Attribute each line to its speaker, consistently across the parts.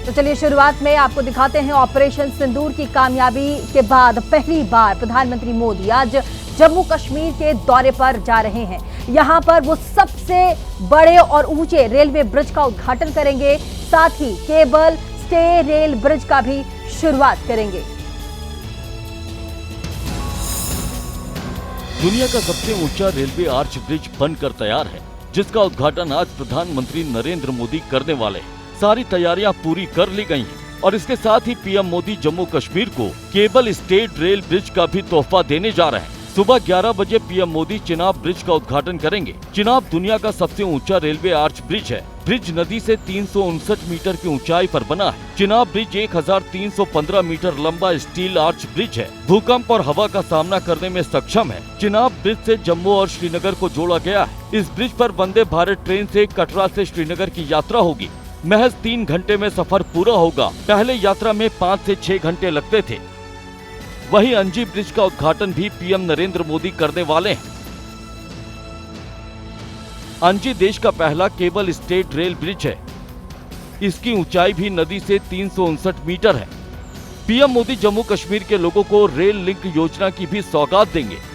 Speaker 1: तो चलिए शुरुआत में आपको दिखाते हैं ऑपरेशन सिंदूर की कामयाबी के बाद पहली बार प्रधानमंत्री मोदी आज जम्मू कश्मीर के दौरे पर जा रहे हैं। यहां पर वो सबसे बड़े और ऊंचे रेलवे ब्रिज का उद्घाटन करेंगे, साथ ही केबल स्टे रेल ब्रिज का भी शुरुआत करेंगे।
Speaker 2: दुनिया का सबसे ऊंचा रेलवे आर्च ब्रिज बनकर तैयार है, जिसका उद्घाटन आज प्रधानमंत्री नरेंद्र मोदी करने वाले हैं। सारी तैयारियां पूरी कर ली गई हैं और इसके साथ ही पीएम मोदी जम्मू कश्मीर को केबल स्टेट रेल ब्रिज का भी तोहफा देने जा रहे हैं। सुबह 11 बजे पीएम मोदी चिनाब ब्रिज का उद्घाटन करेंगे। चिनाब दुनिया का सबसे ऊंचा रेलवे आर्च ब्रिज है। ब्रिज नदी से 359 मीटर की ऊंचाई पर बना है। चिनाब ब्रिज 1315 मीटर लंबा स्टील आर्च ब्रिज है। भूकंप और हवा का सामना करने में सक्षम है। चिनाब ब्रिज से जम्मू और श्रीनगर को जोड़ा गया है। इस ब्रिज पर वंदे भारत ट्रेन से कटरा से श्रीनगर की यात्रा होगी। महज 3 घंटे में सफर पूरा होगा। पहले यात्रा में 5 से 6 घंटे लगते थे। वहीं अंजी ब्रिज का उद्घाटन भी पीएम नरेंद्र मोदी करने वाले हैं। अंजी देश का पहला केबल स्टेट रेल ब्रिज है। इसकी ऊंचाई भी नदी से 359 मीटर है। पीएम मोदी जम्मू कश्मीर के लोगों को रेल लिंक योजना की भी सौगात देंगे।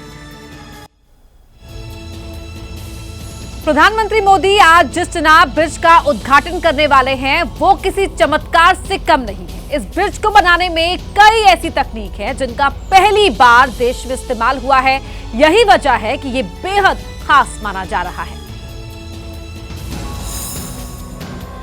Speaker 1: प्रधानमंत्री मोदी आज जिस चिनाब ब्रिज का उद्घाटन करने वाले हैं वो किसी चमत्कार से कम नहीं है। इस ब्रिज को बनाने में कई ऐसी तकनीक है जिनका पहली बार देश में इस्तेमाल हुआ है। यही वजह है कि ये बेहद खास माना जा रहा है।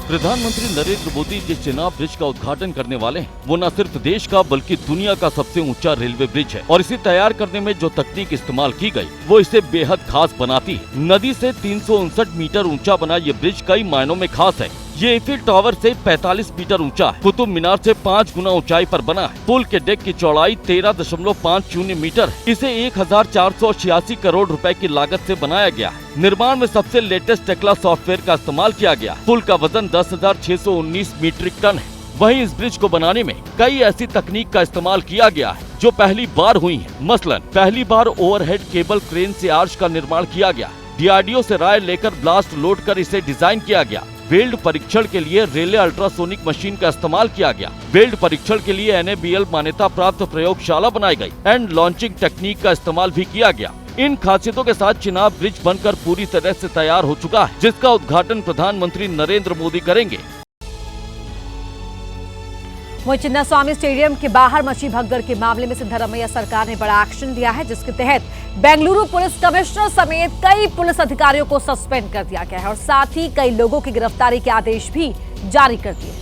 Speaker 2: प्रधानमंत्री नरेंद्र मोदी जिस चिनाब ब्रिज का उद्घाटन करने वाले हैं वो न सिर्फ देश का बल्कि दुनिया का सबसे ऊंचा रेलवे ब्रिज है और इसे तैयार करने में जो तकनीक इस्तेमाल की गई वो इसे बेहद खास बनाती है। नदी से 359 मीटर ऊंचा बना ये ब्रिज कई मायनों में खास है। ये एफिल टावर से 45 मीटर ऊंचा है। कुतुब मीनार से 5 गुना ऊंचाई पर बना है। पुल के डेक की चौड़ाई 13.50 मीटर है। इसे 1486 करोड़ रुपए की लागत से बनाया गया है। निर्माण में सबसे लेटेस्ट टेक्ला सॉफ्टवेयर का इस्तेमाल किया गया। पुल का वजन 10,619 मीट्रिक टन है। वहीं इस ब्रिज को बनाने में कई ऐसी तकनीक का इस्तेमाल किया गया है जो पहली बार हुई है। मसलन पहली बार ओवरहेड केबल क्रेन से आर्च का निर्माण किया गया। डीआरडीओ से राय लेकर ब्लास्ट लोड कर इसे डिजाइन किया गया। वेल्ड परीक्षण के लिए रेले अल्ट्रासोनिक मशीन का इस्तेमाल किया गया। वेल्ड परीक्षण के लिए NABL मान्यता प्राप्त प्रयोगशाला बनाई गई। एंड लॉन्चिंग टेक्निक का इस्तेमाल भी किया गया। इन खासियतों के साथ चिनाब ब्रिज बनकर पूरी तरह से तैयार हो चुका है, जिसका उद्घाटन प्रधानमंत्री नरेंद्र मोदी करेंगे।
Speaker 1: वहीं चिन्नास्वामी स्टेडियम के बाहर मची भगदड़ के मामले में सिद्धारमैया सरकार ने बड़ा एक्शन लिया है, जिसके तहत बेंगलुरु पुलिस कमिश्नर समेत कई पुलिस अधिकारियों को सस्पेंड कर दिया गया है और साथ ही कई लोगों की गिरफ्तारी के आदेश भी जारी कर दिए।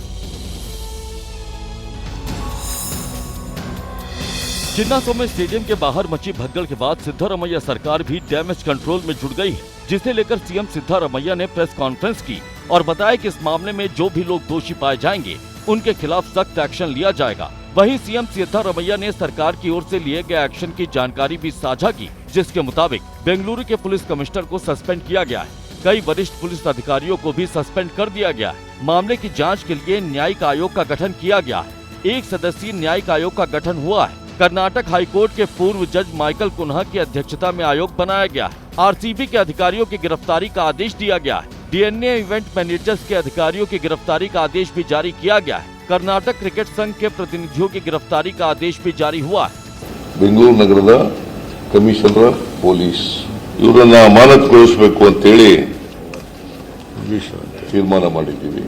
Speaker 2: चिन्नास्वामी स्टेडियम के बाहर मची भगदड़ के बाद सिद्धारमैया सरकार भी डैमेज कंट्रोल में जुट गई है, जिसे लेकर सीएम सिद्धारमैया ने प्रेस कॉन्फ्रेंस की और बताया कि इस मामले में जो भी लोग दोषी पाए जाएंगे उनके खिलाफ सख्त एक्शन लिया जाएगा। वहीं सीएम सिद्धारमैया ने सरकार की ओर से लिए गए एक्शन की जानकारी भी साझा की, जिसके मुताबिक बेंगलुरु के पुलिस कमिश्नर को सस्पेंड किया गया है। कई वरिष्ठ पुलिस अधिकारियों को भी सस्पेंड कर दिया गया है। मामले की जांच के लिए न्यायिक आयोग का गठन किया गया है। 1 सदस्यीय न्यायिक आयोग का गठन हुआ है। कर्नाटक हाईकोर्ट के पूर्व जज माइकल कुन्हा की अध्यक्षता में आयोग बनाया गया है। आरसीबी के अधिकारियों की गिरफ्तारी का आदेश दिया गया है। डीएनए इवेंट मैनेजर्स के अधिकारियों की गिरफ्तारी का आदेश भी जारी किया गया है। कर्नाटक क्रिकेट संघ के प्रतिनिधियों की गिरफ्तारी का आदेश भी जारी हुआ है।
Speaker 3: बेंगलुरु नगರದ ಕಮಿಷನರ್ ಪೊಲೀಸ್ ಇವರನ್ನ ಅಮಾನತುಗೊಳಿಸಬೇಕು ಅಂತ ಹೇಳಿ ತೀರ್ಮಾನ ಮಾಡಿದ್ದೀವಿ।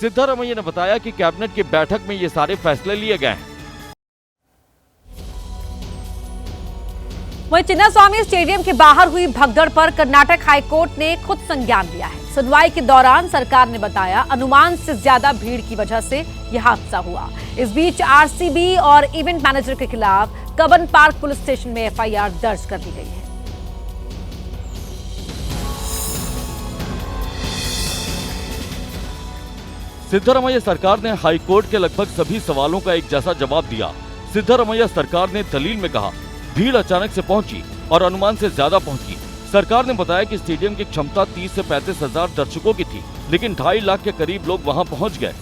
Speaker 2: सिद्धारमैया ने बताया कि कैबिनेट की बैठक में ये सारे फैसले लिए गए हैं।
Speaker 1: वहीं चिन्नास्वामी स्टेडियम के बाहर हुई भगदड़ पर कर्नाटक हाईकोर्ट ने खुद संज्ञान लिया है। सुनवाई के दौरान सरकार ने बताया अनुमान से ज्यादा भीड़ की वजह से यह हादसा हुआ। इस बीच आरसीबी और इवेंट मैनेजर के खिलाफ कबन पार्क पुलिस स्टेशन में एफआईआर दर्ज कर दी गई है।
Speaker 2: सिद्धारमैया सरकार ने हाईकोर्ट के लगभग सभी सवालों का एक जैसा जवाब दिया। सिद्धारमैया सरकार ने दलील में कहा भीड़ अचानक से पहुंची और अनुमान से ज्यादा पहुंची। सरकार ने बताया कि स्टेडियम की क्षमता 30 से 35 हजार दर्शकों की थी, लेकिन 2.5 लाख के करीब लोग वहां पहुंच गए।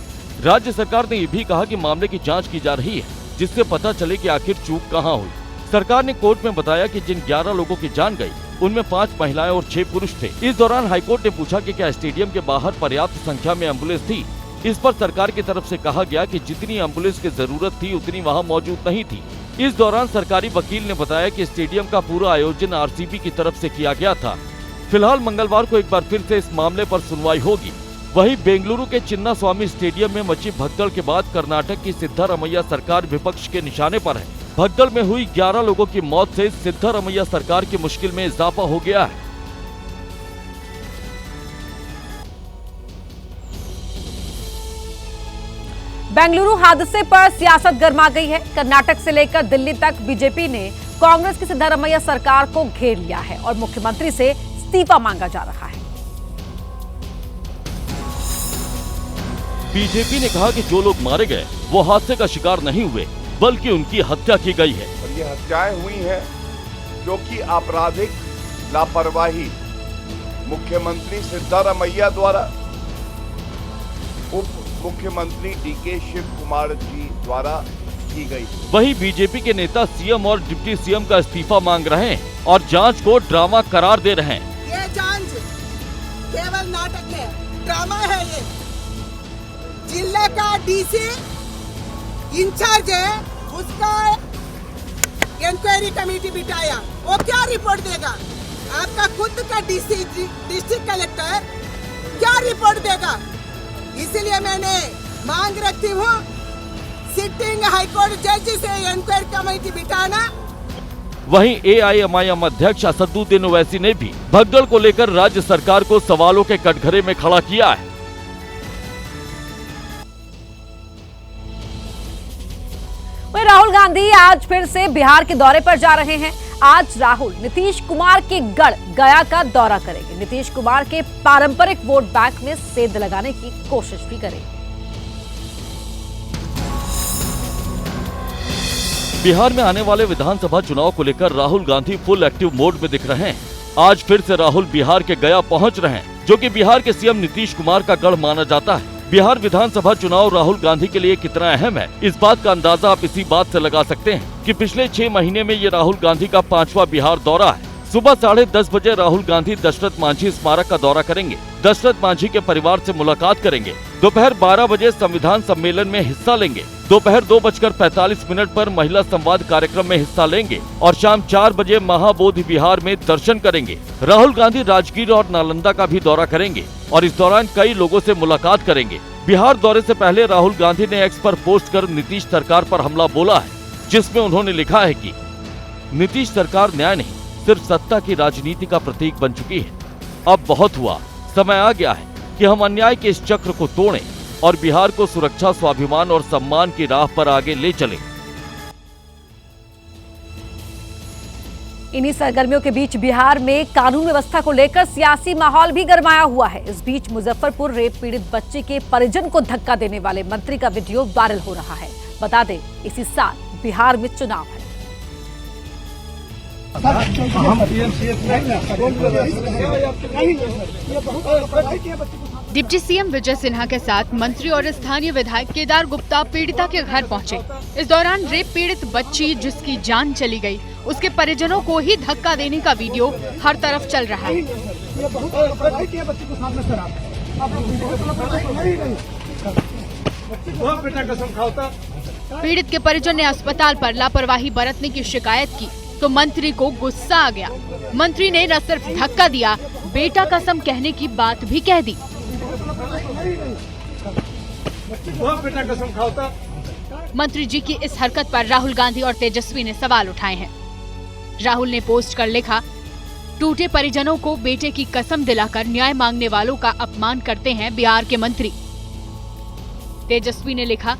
Speaker 2: राज्य सरकार ने ये भी कहा कि मामले की जांच की जा रही है, जिससे पता चले कि आखिर चूक कहां हुई। सरकार ने कोर्ट में बताया कि जिन 11 लोगों की जान गई उनमें 5 महिलाएं और 6 पुरुष थे। इस दौरान हाईकोर्ट ने पूछा कि क्या स्टेडियम के बाहर पर्याप्त संख्या में एम्बुलेंस थी। इस पर सरकार की तरफ से कहा गया कि जितनी एम्बुलेंस की जरूरत थी उतनी वहां मौजूद नहीं थी। इस दौरान सरकारी वकील ने बताया कि स्टेडियम का पूरा आयोजन आरसीबी की तरफ से किया गया था। फिलहाल मंगलवार को एक बार फिर से इस मामले पर सुनवाई होगी। वहीं बेंगलुरु के चिन्ना स्वामी स्टेडियम में मची भगदड़ के बाद कर्नाटक की सिद्धारमैया सरकार विपक्ष के निशाने पर है। भगदड़ में हुई 11 लोगों की मौत से सिद्धारमैया सरकार की मुश्किल में इजाफा हो गया है।
Speaker 1: बेंगलुरु हादसे पर सियासत गर्मा गई है। कर्नाटक से लेकर दिल्ली तक बीजेपी ने कांग्रेस की सिद्धारमैया सरकार को घेर लिया है और मुख्यमंत्री से इस्तीफा मांगा जा रहा है।
Speaker 2: बीजेपी ने कहा कि जो लोग मारे गए वो हादसे का शिकार नहीं हुए बल्कि उनकी हत्या की गई है।
Speaker 4: और ये हत्याएं हुई हैं क्योंकि आपराधिक लापरवाही मुख्यमंत्री सिद्धारमैया द्वारा, उप मुख्यमंत्री डीके शिव कुमार जी द्वारा की गई।
Speaker 2: वहीं बीजेपी के नेता सीएम और डिप्टी सीएम का इस्तीफा मांग रहे हैं और जांच को ड्रामा करार दे रहे हैं।
Speaker 5: ये जांच केवल नाटक है, ड्रामा है। ये जिले का डीसी इंचार्ज है, उसका इंक्वायरी कमेटी बिठाया, वो क्या रिपोर्ट देगा? आपका खुद का डीसी डिस्ट्रिक्ट कलेक्टर क्या रिपोर्ट देगा? इसलिए मैंने मांग रखती हूँ सिटिंग हाईकोर्ट जज से इंक्वायरी कमेटी बिठाना।
Speaker 2: वहीं एआईएमआईएम अध्यक्ष असदुद्दीन ओवैसी ने भी भगदड़ को लेकर राज्य सरकार को सवालों के कटघरे में खड़ा किया है।
Speaker 1: वहीं राहुल गांधी आज फिर से बिहार के दौरे पर जा रहे हैं। आज राहुल नीतीश कुमार के गढ़ गया का दौरा करेंगे। नीतीश कुमार के पारंपरिक वोट बैंक में सेंध लगाने की कोशिश भी करेंगे।
Speaker 2: बिहार में आने वाले विधानसभा चुनाव को लेकर Rahul Gandhi full active mode में दिख रहे हैं। आज फिर से राहुल बिहार के गया पहुंच रहे हैं, जो कि बिहार के सीएम नीतीश कुमार का गढ़ माना जाता है। बिहार विधानसभा चुनाव राहुल गांधी के लिए कितना अहम है, इस बात का अंदाजा आप इसी बात से लगा सकते हैं कि पिछले 6 महीने में ये राहुल गांधी का 5वां बिहार दौरा है। सुबह 10:30 बजे राहुल गांधी दशरथ मांझी स्मारक का दौरा करेंगे। दशरथ मांझी के परिवार से मुलाकात करेंगे। दोपहर 12 बजे संविधान सम्मेलन में हिस्सा लेंगे। दोपहर 2:45 पर महिला संवाद कार्यक्रम में हिस्सा लेंगे और शाम 4 बजे महाबोधि विहार में दर्शन करेंगे। राहुल गांधी राजगीर और नालंदा का भी दौरा करेंगे और इस दौरान कई लोगों से मुलाकात करेंगे। बिहार दौरे से पहले राहुल गांधी ने एक्स पर पोस्ट कर नीतीश सरकार पर हमला बोला है, जिसमें उन्होंने लिखा है कि नीतीश सरकार न्याय नहीं सिर्फ सत्ता की राजनीति का प्रतीक बन चुकी है। अब बहुत हुआ, समय आ गया है कि हम अन्याय के इस चक्र को तोड़ें और बिहार को सुरक्षा, स्वाभिमान और सम्मान की राह पर आगे ले चलें।
Speaker 1: इन्हीं सरगर्मियों के बीच बिहार में कानून व्यवस्था को लेकर सियासी माहौल भी गरमाया हुआ है। इस बीच मुजफ्फरपुर रेप पीड़ित बच्चे के परिजन को धक्का देने वाले मंत्री का वीडियो वायरल हो रहा है। बता दें, इसी साल बिहार में चुनाव है।
Speaker 6: डिप्टी सीएम विजय सिन्हा के साथ मंत्री और स्थानीय विधायक केदार गुप्ता पीड़िता के घर पहुंचे। इस दौरान रेप पीड़ित बच्ची जिसकी जान चली गई, उसके परिजनों को ही धक्का देने का वीडियो हर तरफ चल रहा है। पीड़ित के परिजन ने अस्पताल पर लापरवाही बरतने की शिकायत की तो मंत्री को गुस्सा आ गया। मंत्री ने न सिर्फ धक्का दिया, बेटा कसम कहने की बात भी कह दी। मंत्री जी की इस हरकत पर राहुल गांधी और तेजस्वी ने सवाल उठाए हैं। राहुल ने पोस्ट कर लिखा, टूटे परिजनों को बेटे की कसम दिलाकर न्याय मांगने वालों का अपमान करते हैं बिहार के मंत्री। तेजस्वी ने लिखा,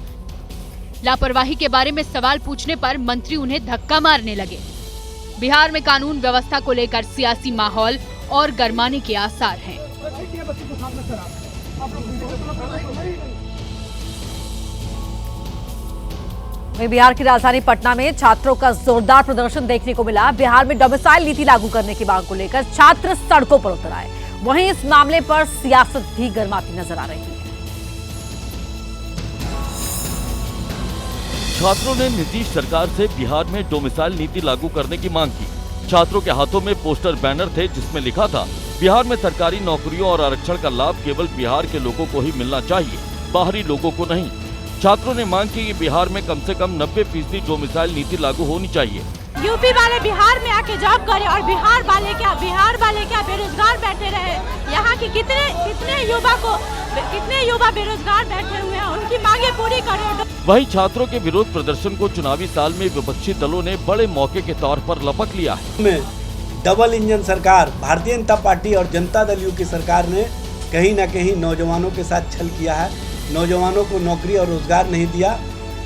Speaker 6: लापरवाही के बारे में सवाल पूछने पर मंत्री उन्हें धक्का मारने लगे। बिहार में कानून व्यवस्था को लेकर सियासी माहौल और गरमाने के आसार हैं।
Speaker 1: वहीं बिहार की राजधानी पटना में छात्रों का जोरदार प्रदर्शन देखने को मिला। बिहार में डोमिसाइल नीति लागू करने की मांग को लेकर छात्र सड़कों पर उतर आए। वहीं इस मामले पर सियासत भी गर्माती नजर आ रही है।
Speaker 2: छात्रों ने नीतीश सरकार से बिहार में डोमिसाइल नीति लागू करने की मांग की। छात्रों के हाथों में पोस्टर बैनर थे जिसमें लिखा था, बिहार में सरकारी नौकरियों और आरक्षण का लाभ केवल बिहार के लोगों को ही मिलना चाहिए। बाहरी लोगों को नहीं। छात्रों ने मांग की कि बिहार में कम से कम 90% डोमिसाइल नीति लागू होनी चाहिए।
Speaker 7: यूपी वाले बिहार में आके जॉब करें और बिहार वाले क्या बेरोजगार बैठे रहे। यहाँ की कितने युवा बेरोजगार बैठे हुए हैं, उनकी मांगे पूरी करें।
Speaker 2: वहीं छात्रों के विरोध प्रदर्शन को चुनावी साल में विपक्षी दलों ने बड़े मौके के तौर पर लपक लिया है।
Speaker 8: डबल इंजन सरकार भारतीय जनता पार्टी और जनता दल यू की सरकार ने कहीं न कहीं नौजवानों के साथ छल किया है, नौजवानों को नौकरी और रोजगार नहीं दिया।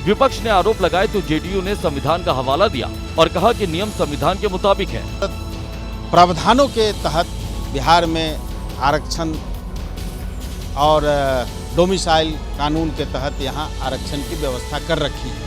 Speaker 2: विपक्ष ने आरोप लगाए तो जेडीयू ने संविधान का हवाला दिया और कहा कि नियम संविधान के मुताबिक है।
Speaker 9: प्रावधानों के तहत बिहार में आरक्षण और डोमिसाइल कानून के तहत यहाँ आरक्षण की व्यवस्था कर रखी है।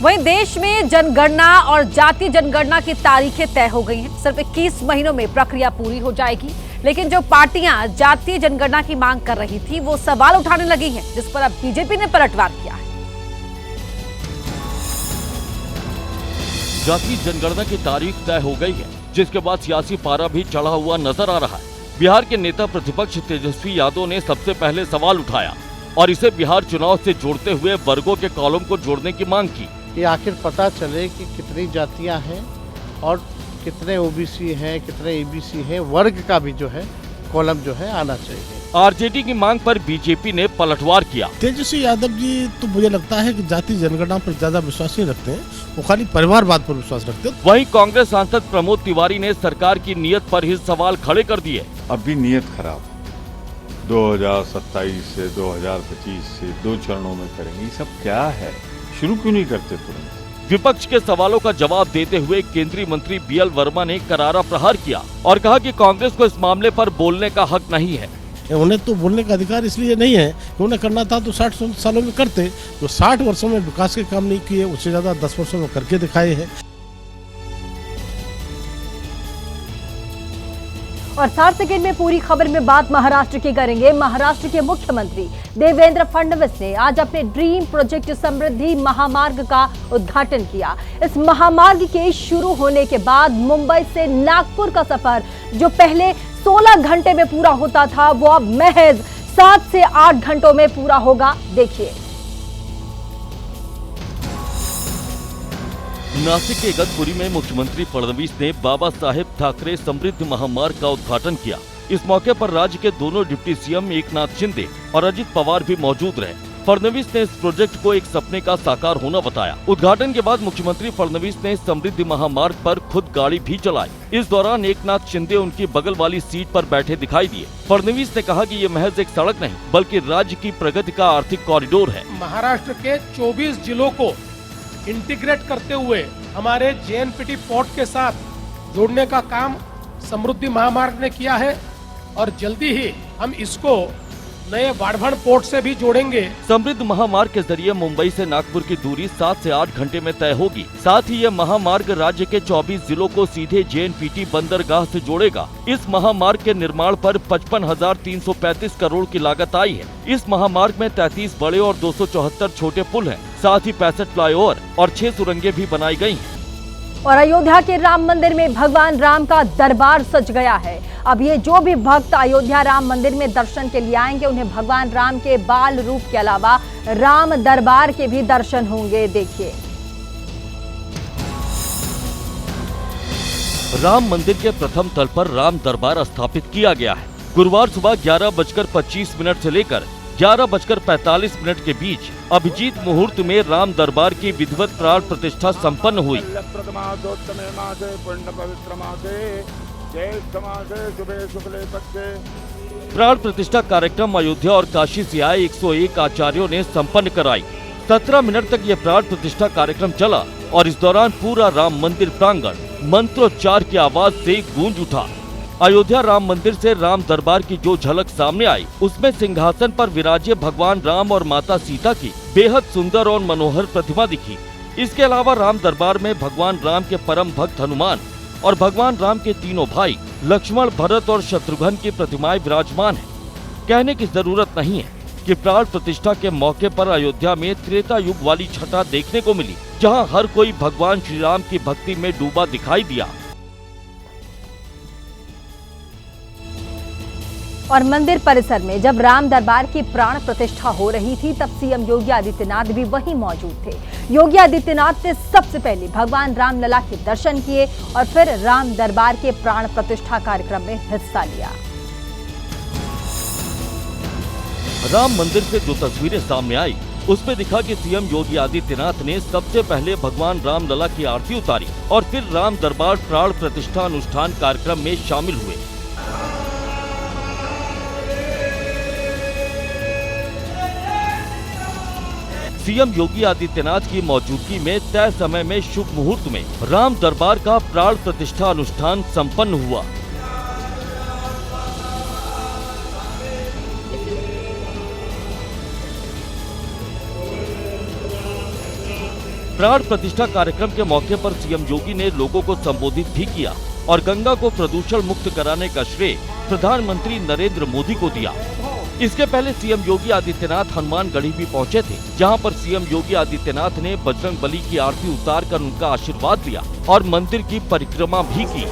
Speaker 1: वहीं देश में जनगणना और जाति जनगणना की तारीखें तय हो गई हैं। सिर्फ 21 महीनों में प्रक्रिया पूरी हो जाएगी, लेकिन जो पार्टियां जातीय जनगणना की मांग कर रही थी वो सवाल उठाने लगी हैं, जिस पर अब बीजेपी ने पलटवार किया है।
Speaker 2: जातीय जनगणना की तारीख तय हो गई है, जिसके बाद सियासी पारा भी चढ़ा हुआ नजर आ रहा है। बिहार के नेता प्रतिपक्ष तेजस्वी यादव ने सबसे पहले सवाल उठाया और इसे बिहार चुनाव से जोड़ते हुए वर्गों के कॉलम को जोड़ने की मांग की।
Speaker 10: ये आखिर पता चले कि कितनी जातियां हैं और कितने ओबीसी हैं, कितने ईबीसी हैं, वर्ग का भी जो है कॉलम जो है आना चाहिए।
Speaker 2: आरजेडी की मांग पर बीजेपी ने पलटवार किया।
Speaker 11: तेजस्वी यादव जी तो मुझे लगता है कि जाति जनगणना पर ज्यादा विश्वास नहीं रखते हैं, वो खाली परिवारवाद पर विश्वास रखते हैं।
Speaker 2: वहीं कांग्रेस सांसद प्रमोद तिवारी ने सरकार की नीयत पर ही सवाल खड़े कर दिए।
Speaker 12: अब भी नीयत खराब, 2027 से 2025 से 2 चरणों में करेंगे, ये सब क्या है? शुरू क्यों नहीं करते तुरंत?
Speaker 2: विपक्ष के सवालों का जवाब देते हुए केंद्रीय मंत्री बीएल वर्मा ने करारा प्रहार किया और कहा कि कांग्रेस को इस मामले पर बोलने का हक नहीं है।
Speaker 11: उन्हें तो बोलने का अधिकार इसलिए नहीं है कि उन्हें करना था तो 60 सालों में करते। जो 60 वर्षों में विकास के काम नहीं किए, उससे ज्यादा 10 वर्षों में करके दिखाए हैं।
Speaker 1: और 60 सेकंड में पूरी खबर में बात महाराष्ट्र की करेंगे। महाराष्ट्र के मुख्यमंत्री देवेंद्र फडणवीस ने आज अपने ड्रीम प्रोजेक्ट समृद्धि महामार्ग का उद्घाटन किया। इस महामार्ग के शुरू होने के बाद मुंबई से नागपुर का सफर जो पहले 16 घंटे में पूरा होता था, वो अब महज 7 से 8 घंटों में पूरा होगा। देखिए,
Speaker 2: नासिक के इगतपुरी में मुख्यमंत्री फडणवीस ने बाबा साहेब ठाकरे समृद्धि महामार्ग का उद्घाटन किया। इस मौके पर राज्य के दोनों डिप्टी सीएम एकनाथ शिंदे और अजित पवार भी मौजूद रहे। फडणवीस ने इस प्रोजेक्ट को एक सपने का साकार होना बताया। उद्घाटन के बाद मुख्यमंत्री फडणवीस ने समृद्धि महामार्ग पर खुद गाड़ी भी चलाई। इस दौरान एकनाथ शिंदे उनकी बगल वाली सीट पर बैठे दिखाई दिए। फडणवीस ने कहा कि ये महज एक सड़क नहीं, बल्कि राज्य की प्रगति का आर्थिक कॉरिडोर है।
Speaker 13: महाराष्ट्र के 24 जिलों को इंटीग्रेट करते हुए हमारे जेएनपीटी पोर्ट के साथ जोड़ने का काम समृद्धि महामार्ग ने किया है और जल्दी ही हम इसको नए वाढवण पोर्ट से भी जोड़ेंगे।
Speaker 2: समृद्ध महामार्ग के जरिए मुंबई से नागपुर की दूरी 7 से 8 घंटे में तय होगी। साथ ही यह महामार्ग राज्य के 24 जिलों को सीधे जेएनपीटी बंदरगाह से जोड़ेगा। इस महामार्ग के निर्माण पर 55,335 करोड़ की लागत आई है। इस महामार्ग में 33 बड़े और 274 छोटे पुल हैं। साथ ही 65 फ्लाईओवर और 6 सुरंगें भी बनाई गई हैं।
Speaker 1: और अयोध्या के राम मंदिर में भगवान राम का दरबार सज गया है। अब ये जो भी भक्त अयोध्या राम मंदिर में दर्शन के लिए आएंगे, उन्हें भगवान राम के बाल रूप के अलावा राम दरबार के भी दर्शन होंगे। देखिए,
Speaker 2: राम मंदिर के प्रथम तल पर राम दरबार स्थापित किया गया है। गुरुवार सुबह 11:25 से लेकर 11:45 के बीच अभिजीत मुहूर्त में राम दरबार की विधिवत प्राण प्रतिष्ठा संपन्न हुई। प्राण प्रतिष्ठा कार्यक्रम अयोध्या और काशी से आए 101 आचार्यों ने संपन्न कराई। 17 मिनट तक यह प्राण प्रतिष्ठा कार्यक्रम चला और इस दौरान पूरा राम मंदिर प्रांगण मंत्रोच्चार की आवाज से गूंज उठा। अयोध्या राम मंदिर से राम दरबार की जो झलक सामने आई, उसमें सिंहासन पर विराजे भगवान राम और माता सीता की बेहद सुंदर और मनोहर प्रतिमा दिखी। इसके अलावा राम दरबार में भगवान राम के परम भक्त हनुमान और भगवान राम के तीनों भाई लक्ष्मण, भरत और शत्रुघ्न की प्रतिमाएं विराजमान हैं। कहने की जरूरत नहीं है कि प्राण प्रतिष्ठा के मौके पर अयोध्या में त्रेता युग वाली छटा देखने को मिली, जहां हर कोई भगवान श्री राम की भक्ति में डूबा दिखाई दिया।
Speaker 1: और मंदिर परिसर में जब राम दरबार की प्राण प्रतिष्ठा हो रही थी तब सीएम योगी आदित्यनाथ भी वहीं मौजूद थे। योगी आदित्यनाथ ने सबसे पहले भगवान रामलला के दर्शन किए और फिर राम दरबार के प्राण प्रतिष्ठा कार्यक्रम में हिस्सा लिया।
Speaker 2: राम मंदिर से जो तस्वीरें सामने आई उसमें दिखा कि सीएम योगी आदित्यनाथ ने सबसे पहले भगवान रामलला की आरती उतारी और फिर राम दरबार प्राण प्रतिष्ठा अनुष्ठान कार्यक्रम में शामिल हुए। सीएम योगी आदित्यनाथ की मौजूदगी में तय समय में शुभ मुहूर्त में राम दरबार का प्राण प्रतिष्ठा अनुष्ठान संपन्न हुआ। प्राण प्रतिष्ठा कार्यक्रम के मौके पर सीएम योगी ने लोगों को संबोधित भी किया और गंगा को प्रदूषण मुक्त कराने का श्रेय प्रधानमंत्री नरेंद्र मोदी को दिया। इसके पहले सीएम योगी आदित्यनाथ हनुमानगढ़ी भी पहुंचे थे, जहां पर सीएम योगी आदित्यनाथ ने बजरंगबली की आरती उतारकर उनका आशीर्वाद लिया और मंदिर की परिक्रमा भी की।